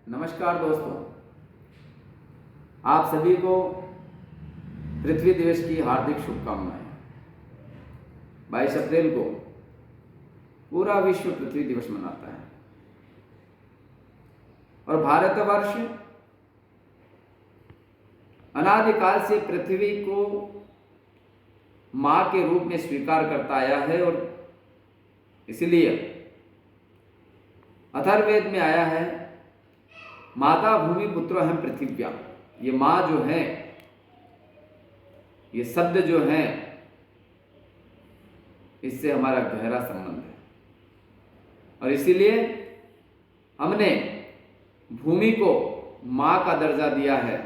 नमस्कार दोस्तों, आप सभी को पृथ्वी दिवस की हार्दिक शुभकामनाएं। 22 अप्रैल को पूरा विश्व पृथ्वी दिवस मनाता है और भारतवर्ष अनादिकाल से पृथ्वी को मां के रूप में स्वीकार करता आया है और इसलिए अथर्ववेद में आया है, माता भूमि पुत्रो अहम पृथिव्या। ये मां जो है, ये शब्द जो है, इससे हमारा गहरा संबंध है और इसीलिए हमने भूमि को मां का दर्जा दिया है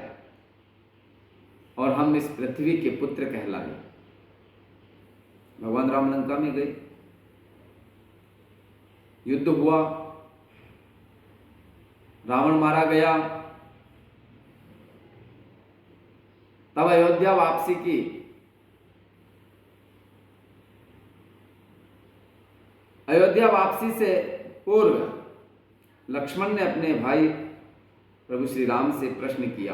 और हम इस पृथ्वी के पुत्र कहलाए। भगवान राम लंका में गए, युद्ध हुआ, रावण मारा गया, तब अयोध्या वापसी की। अयोध्या वापसी से पूर्व लक्ष्मण ने अपने भाई प्रभु श्री राम से प्रश्न किया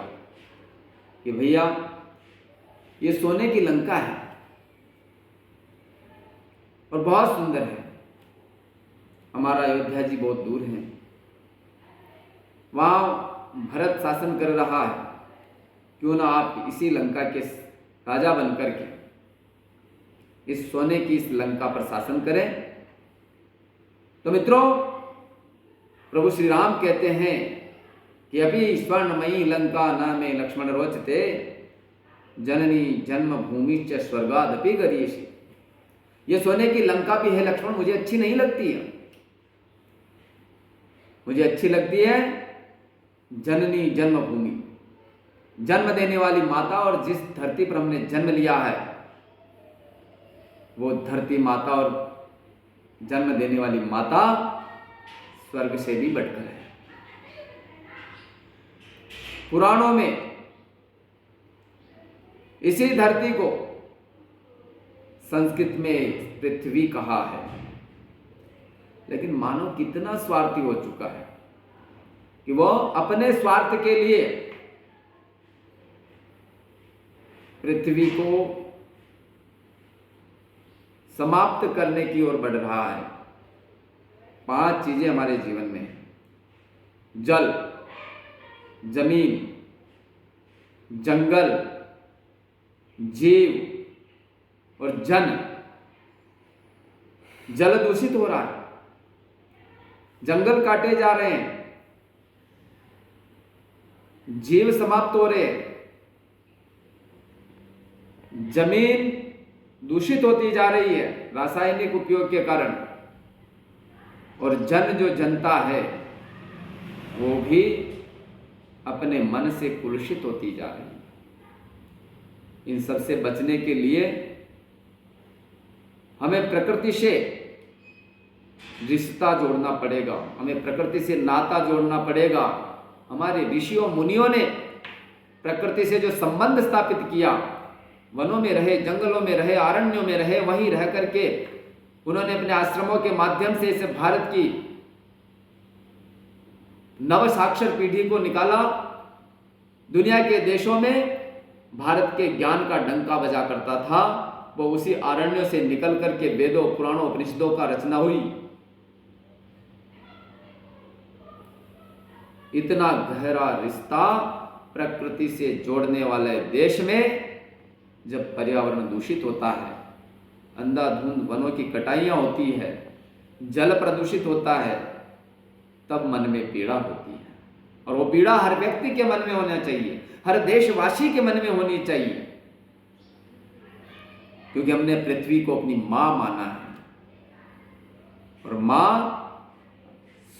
कि भैया, ये सोने की लंका है और बहुत सुंदर है, हमारा अयोध्या जी बहुत दूर है, वहां भरत शासन कर रहा है, क्यों ना आप इसी लंका के राजा बनकर के इस सोने की इस लंका पर शासन करें। तो मित्रों, प्रभु श्री राम कहते हैं कि अभी स्वर्णमयी लंका न में लक्ष्मण रोचते, जननी जन्म भूमि च स्वर्गादपि गरीयसी। ये सोने की लंका भी है लक्ष्मण, मुझे अच्छी नहीं लगती है, मुझे अच्छी लगती है जननी जन्मभूमि, जन्म देने वाली माता। और जिस धरती पर हमने जन्म लिया है वो धरती माता और जन्म देने वाली माता स्वर्ग से भी बढ़कर है। पुराणों में इसी धरती को संस्कृत में पृथ्वी कहा है, लेकिन मानव कितना स्वार्थी हो चुका है कि वो अपने स्वार्थ के लिए पृथ्वी को समाप्त करने की ओर बढ़ रहा है। 5 चीजें हमारे जीवन में हैं: जल, जमीन, जंगल, जीव और जन। जल दूषित हो रहा है, जंगल काटे जा रहे हैं, जीव समाप्त हो रहे हैं, जमीन दूषित होती जा रही है रासायनिक उपयोग के कारण, और जन जो जनता है वो भी अपने मन से कुलुषित होती जा रही है। इन सब से बचने के लिए हमें प्रकृति से रिश्ता जोड़ना पड़ेगा, हमें प्रकृति से नाता जोड़ना पड़ेगा। हमारे ऋषियों मुनियों ने प्रकृति से जो संबंध स्थापित किया, वनों में रहे, जंगलों में रहे, अरण्यों में रहे, वहीं रह करके उन्होंने अपने आश्रमों के माध्यम से इस भारत की नव साक्षर पीढ़ी को निकाला। दुनिया के देशों में भारत के ज्ञान का डंका बजा करता था, वो उसी अरण्यों से निकल करके वेदों, पुराणों, उपनिषदों का रचना हुई। इतना गहरा रिश्ता प्रकृति से जोड़ने वाले देश में जब पर्यावरण दूषित होता है, अंधाधुंध वनों की कटाइयां होती है, जल प्रदूषित होता है, तब मन में पीड़ा होती है। और वो पीड़ा हर व्यक्ति के मन में होना चाहिए, हर देशवासी के मन में होनी चाहिए, क्योंकि हमने पृथ्वी को अपनी मां माना है। और मां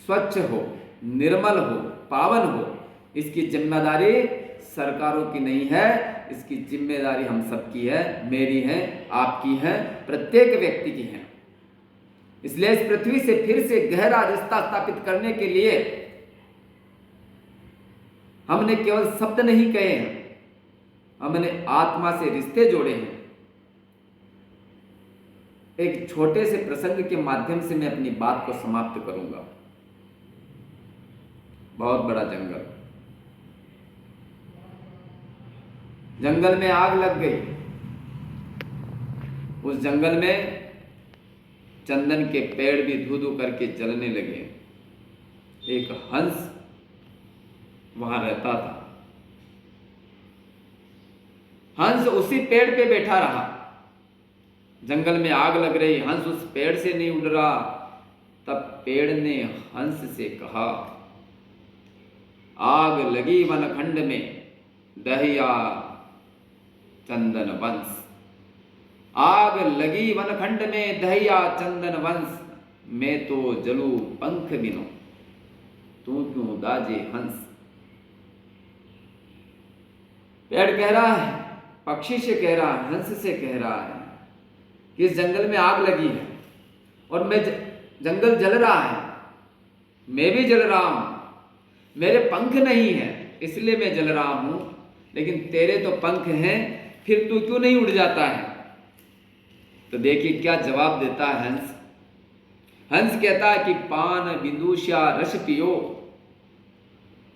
स्वच्छ हो, निर्मल हो, पावन हो, इसकी जिम्मेदारी सरकारों की नहीं है, इसकी जिम्मेदारी हम सबकी है, मेरी है, आपकी है, प्रत्येक व्यक्ति की है। इसलिए इस पृथ्वी से फिर से गहरा रिश्ता स्थापित करने के लिए हमने केवल शब्द नहीं कहे हैं, हमने आत्मा से रिश्ते जोड़े हैं। एक छोटे से प्रसंग के माध्यम से मैं अपनी बात को समाप्त करूंगा। बहुत बड़ा जंगल, जंगल में आग लग गई। उस जंगल में चंदन के पेड़ भी धू धू करके जलने लगे। एक हंस वहां रहता था। हंस उसी पेड़ पे बैठा रहा। जंगल में आग लग रही, हंस उस पेड़ से नहीं उड़ रहा। तब पेड़ ने हंस से कहा, आग लगी वनखंड में दहिया चंदन वंश। आग लगी वनखंड में दहिया चंदन वंश, मैं तो जलूं पंख बिनो तू क्यों दाजे हंस। पेड़ कह रहा है, पक्षी से कह रहा है, हंस से कह रहा है कि इस जंगल में आग लगी है और मैं जंगल जल रहा है, मैं भी जल रहा हूं। मेरे पंख नहीं है इसलिए मैं जल रहा हूं, लेकिन तेरे तो पंख हैं, फिर तू क्यों नहीं उड़ जाता है। तो देखिए क्या जवाब देता है हंस। हंस कहता है कि पान बिंदुष्या रस पियो,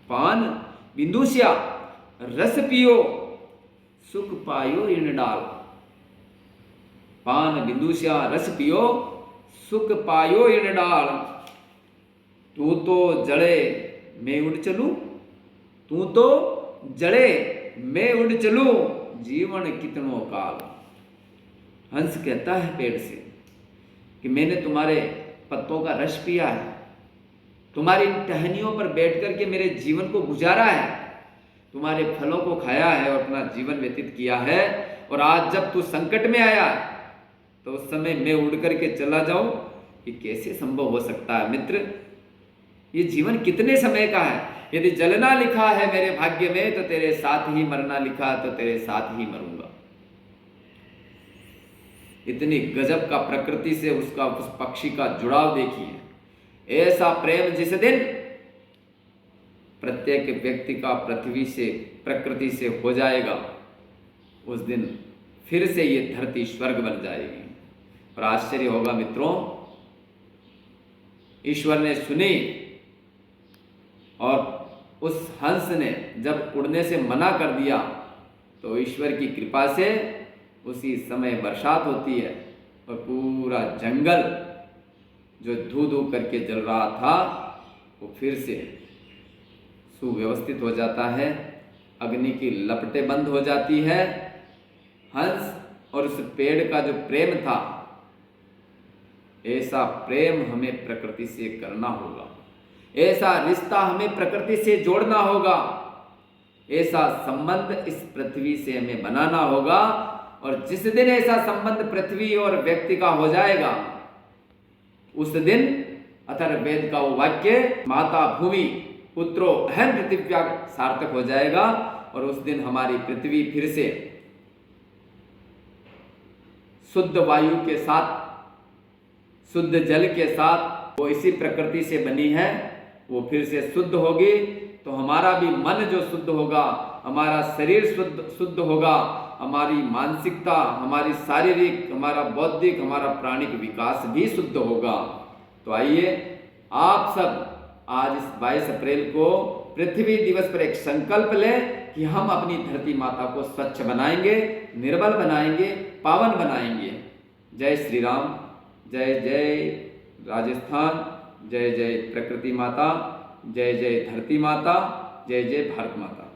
पान बिंदुष्या रस पियो सुख पायो ऋण डाल। पान बिंदुष्या रस पियो सुख पायो ऋण डाल। तू तो जड़े मैं उड़ चलूं, तू तो जड़े मैं उड़ चलूं, जीवन कितनो काल। हंस कहता है पेड़ से कि मैंने तुम्हारे पत्तों का रस पिया है, तुम्हारी टहनियों पर बैठ करके मेरे जीवन को गुजारा है, तुम्हारे फलों को खाया है और अपना जीवन व्यतीत किया है। और आज जब तू संकट में आया तो उस समय मैं उड़ करके चला जाऊं, ये कैसे संभव हो सकता है मित्र। ये जीवन कितने समय का है। यदि जलना लिखा है मेरे भाग्य में तो तेरे साथ ही मरना लिखा है, तो तेरे साथ ही मरूंगा। इतनी गजब का प्रकृति से उसका उस पक्षी का जुड़ाव देखिए। ऐसा प्रेम जिस दिन प्रत्येक व्यक्ति का पृथ्वी से प्रकृति से हो जाएगा, उस दिन फिर से ये धरती स्वर्ग बन जाएगी। और आश्चर्य होगा मित्रों, ईश्वर ने सुनी और उस हंस ने जब उड़ने से मना कर दिया तो ईश्वर की कृपा से उसी समय बरसात होती है और पूरा जंगल जो धू धू करके जल रहा था वो फिर से सुव्यवस्थित हो जाता है, अग्नि की लपटें बंद हो जाती है। हंस और उस पेड़ का जो प्रेम था, ऐसा प्रेम हमें प्रकृति से करना होगा, ऐसा रिश्ता हमें प्रकृति से जोड़ना होगा, ऐसा संबंध इस पृथ्वी से हमें बनाना होगा। और जिस दिन ऐसा संबंध पृथ्वी और व्यक्ति का हो जाएगा, उस दिन अथर्ववेद का वो वाक्य माता भूमि पुत्रो अहम पृथिव्या सार्थक हो जाएगा। और उस दिन हमारी पृथ्वी फिर से शुद्ध वायु के साथ, शुद्ध जल के साथ, वो इसी प्रकृति से बनी है, वो फिर से शुद्ध होगी। तो हमारा भी मन जो शुद्ध होगा, हमारा शरीर शुद्ध होगा, हमारी मानसिकता, हमारी शारीरिक, हमारा बौद्धिक, हमारा प्राणिक विकास भी शुद्ध होगा। तो आइए आप सब आज इस 22 अप्रैल को पृथ्वी दिवस पर एक संकल्प लें कि हम अपनी धरती माता को स्वच्छ बनाएंगे, निर्मल बनाएंगे, पावन बनाएंगे। जय श्री राम, जय जय राजस्थान, जय जय प्रकृति माता, जय जय धरती माता, जय जय भारत माता।